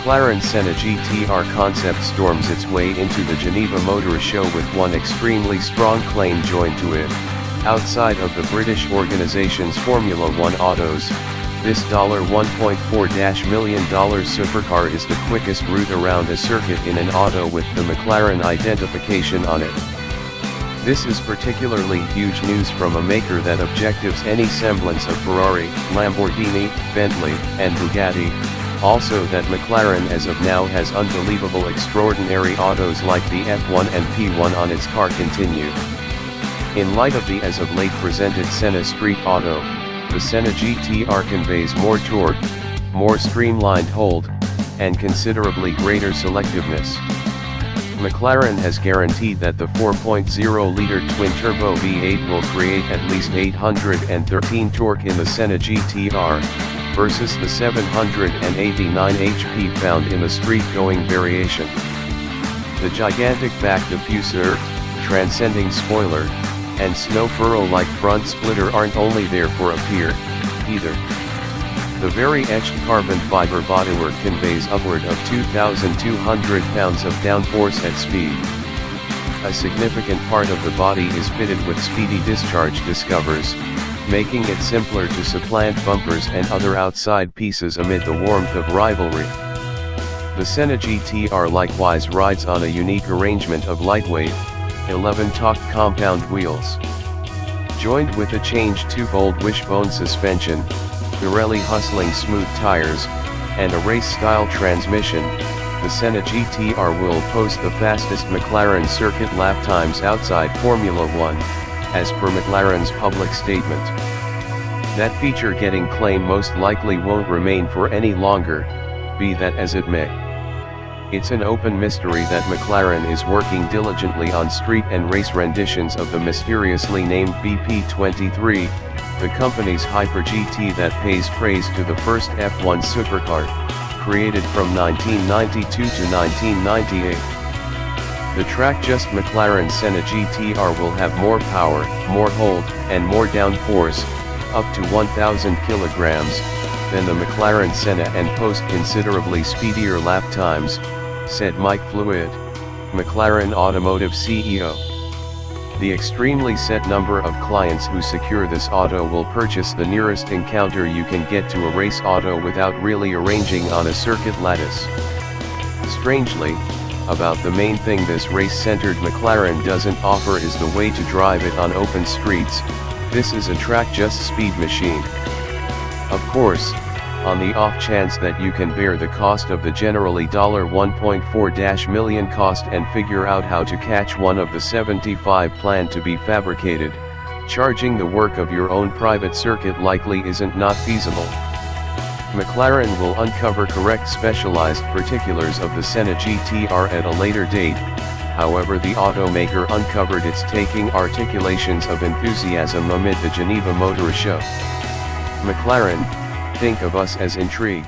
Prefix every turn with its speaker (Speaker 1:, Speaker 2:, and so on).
Speaker 1: McLaren Senna GTR Concept storms its way into the Geneva Motor Show with one extremely strong claim joined to it. Outside of the British organization's Formula One autos, this $1.4 million supercar is the quickest route around a circuit in an auto with the McLaren identification on it. This is particularly huge news from a maker that objectives any semblance of Ferrari, Lamborghini, Bentley, and Bugatti. Also that McLaren as of now has unbelievable extraordinary autos like the F1 and P1 on its car continue. In light of the as of late presented Senna Street Auto, the Senna GTR conveys more torque, more streamlined hold, and considerably greater selectiveness. McLaren has guaranteed that the 4.0-liter twin-turbo V8 will create at least 813 torque in the Senna GTR, versus the 789 HP found in the street-going variation. The gigantic back diffuser, transcending spoiler, and snow furrow-like front splitter aren't only there for appear, either. The very etched carbon fiber bodywork conveys upward of 2,200 pounds of downforce at speed. A significant part of the body is fitted with speedy discharge discovers, making it simpler to supplant bumpers and other outside pieces amid the warmth of rivalry. The Senna GTR likewise rides on a unique arrangement of lightweight, 11-talk compound wheels. Joined with a changed 2-fold wishbone suspension, Pirelli hustling smooth tires, and a race-style transmission, the Senna GTR will post the fastest McLaren circuit lap times outside Formula One, as per McLaren's public statement. That feature getting claim most likely won't remain for any longer, be that as it may. It's an open mystery that McLaren is working diligently on street and race renditions of the mysteriously named BP23, the company's Hyper GT that pays praise to the first F1 supercar, created from 1992 to 1998. The track just McLaren Senna GTR will have more power, more hold, and more downforce, up to 1,000 kilograms, than the McLaren Senna and post considerably speedier lap times, said Mike Fluid, McLaren Automotive CEO. The extremely set number of clients who secure this auto will purchase the nearest encounter you can get to a race auto without really arranging on a circuit lattice. Strangely, about the main thing this race-centered McLaren doesn't offer is the way to drive it on open streets. This is a track-just speed machine. Of course, on the off chance that you can bear the cost of the generally $1.4 million cost and figure out how to catch one of the 75 planned to be fabricated, charging the work of your own private circuit likely isn't not feasible. McLaren will uncover correct specialized particulars of the Senna GTR at a later date. However, the automaker uncovered its taking articulations of enthusiasm amid the Geneva Motor Show. McLaren, think of us as intrigued.